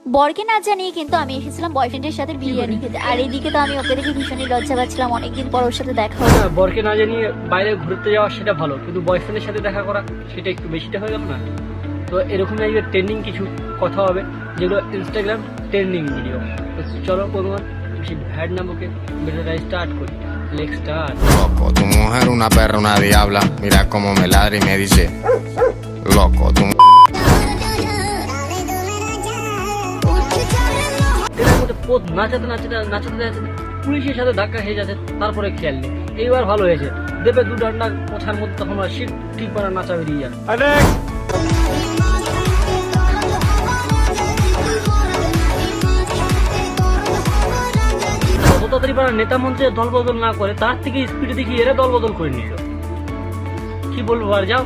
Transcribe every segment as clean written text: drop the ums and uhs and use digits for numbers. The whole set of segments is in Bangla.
বরকে না জানিয়ে কিন্তু আমি এসেছিলাম বয়ফ্রেন্ডের সাথে বিরিয়ানি খেতে, আর এইদিকে তো আমি ওকে দেখে ভীষণই লজ্জা পাচ্ছিলাম, অনেকদিন পর ওর সাথে দেখা হলো। বরকে না জানিয়ে বাইরে ঘুরতে যাওয়া সেটা ভালো, কিন্তু বয়ফ্রেন্ডের সাথে দেখা করা সেটা একটু বেশিটা হয়ে গেল না? তো এরকম আজকে ট্রেন্ডিং কিছু কথা হবে, যেগুলো ইনস্টাগ্রাম ট্রেন্ডিং ভিডিও। তো চলো বন্ধুগণ, বেশি ভ্যাড না বকে ভিডিওটা স্টার্ট করি। Let's start. Loco, tu mujer una perra, una diabla. Mira cómo me ladra y me dice, loco, tu এর মধ্যে পোত নাচাতে নাচাতে নাচাতে নাচাতে পুলিশের সাথে ধাক্কা খেয়ে যাচ্ছে, তারপরে খেয়াল নেই। এইবার ভালো হয়েছে, দেবে দু ডান্ডা পোছার মধ্যে, তখন আর শীত ঠিক করে নাচা বেরিয়ে যান। যত তাড়াতাড়ি পারা নেতা মন্ত্রী দল বদল না করে, তার থেকে স্পিডে দেখিয়ে এরা দল বদল করে নিল। কি বলবো আর, যাও,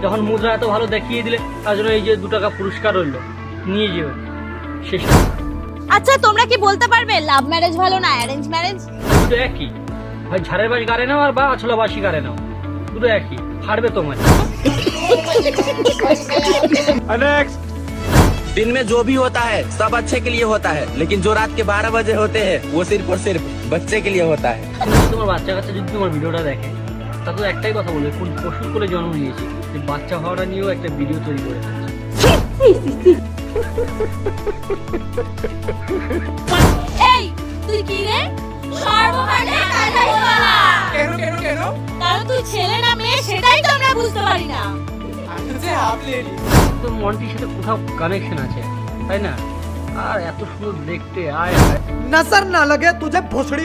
যখন মুদ্রা এত ভালো দেখিয়ে দিলে, তার জন্য এই যে 2 টাকা পুরস্কার রইলো, নিয়ে যেও। শেষ। আচ্ছা তোমরা কি বলতে পারবে লাভ ম্যারেজ ভালো না অ্যারেঞ্জ ম্যারেজ? দুটো একই, হয় ঝাড়ের বাস গাড়ে নাও আর বা আছলা বাসি গাড়ে নাও, দুটো একই, ফাড়বে তোমার। दिन में जो भी होता है सब अच्छे के लिए होता है, लेकिन जो रात के 12 बजे होते हैं वो सिर्फ और सिर्फ बच्चे के लिए होता है। তোমার বাচ্চা কাচ্চা যদি তোমার ভিডিওটা দেখে, তা তো একটাই কথা বলবে, কোন পশুর কোলে জন্ম নিয়েছি, যে বাচ্চা হওয়াটা নিয়েও একটা ভিডিও তৈরি করে ফেলছে। এই তুই কি রে সর্বমানে কাটাইওয়ালা? কেন কেন কেন? কারণ তুই ছেলে না মেয়ে সেটাই তো আমরা বুঝতে পারি না। আচ্ছা আপনি তো মনটির সাথে কোথাও কানেকশন আছে, তাই না? আর এত সুন্দর দেখতে, আয় আয়। नजर ना लगे तुझे भोसड़ी।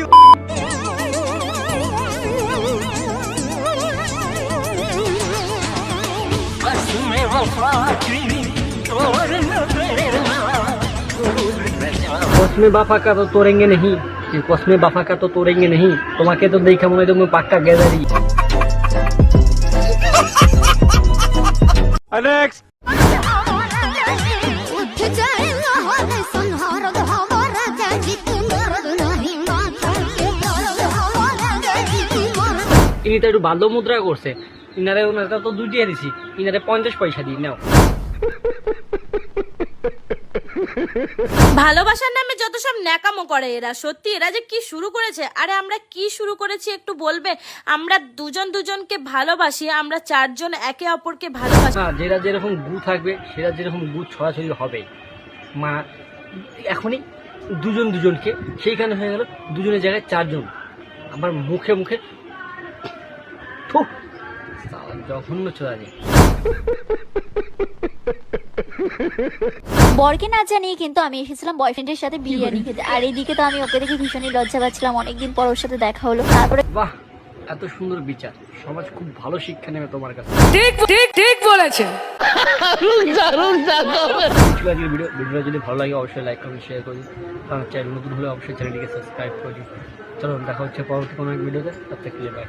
কসমে বাফা কা তো তোরেঙ্গে नहीं, কসমে বাফা কা তো তোরেঙ্গে नहीं, তোমাকে তো দেখা মনে হয় তুমি পাক্কা গ্যাদারি। नेक्स्ट ইনি তো একটু বাল্য মুদ্রা করছে, ইনারে ওনারা তো 2 দিয়ে দিছি, ইনারে 50 পয়সা দিই নাও। ভালোবাসার নামে যত সব ন্যাকামো করে এরা, সত্যি এরা যে কি শুরু করেছে। আরে আমরা কি শুরু করেছি একটু বলবে? আমরা দুজন দুজনকে ভালোবাসি, আমরা 4 জন একে অপরকে ভালোবাসি। না, যেটা যেরকম গু থাকবে সেটা যেরকম গু ছড়াছড়ি হবে। মা এখনই দুজন দুজনকে, সেইখানে হয়ে গেল দুজনের জায়গায় 4 জন। আবার মুখে মুখে থু, শালা জঘন্য চোদা যে। বরকে না জানিয়ে কিন্তু আমি এসেছিলাম বয়ফ্রেন্ডের সাথে বিরিয়ানি খেতে, আর এইদিকে তো আমি ওকে দেখে ভীষণই লজ্জা পাচ্ছিলাম, অনেকদিন পর ওর সাথে দেখা হলো। তারপরে বাহ, এত সুন্দর বিচার, সমাজ খুব ভালো শিক্ষা নেবে তোমার কাছে। ठीक ठीक ठीक বলেছেন। আজকের ভিডিওটা যদি ভালো লাগে অবশ্যই লাইক করুন, শেয়ার করুন। আমার চ্যানেল নতুন হলে অবশ্যই চ্যানেলটিকে সাবস্ক্রাইব করুন। চলুন, দেখা হচ্ছে পরবর্তী কোনো এক ভিডিওতে, তার থেকে বাই।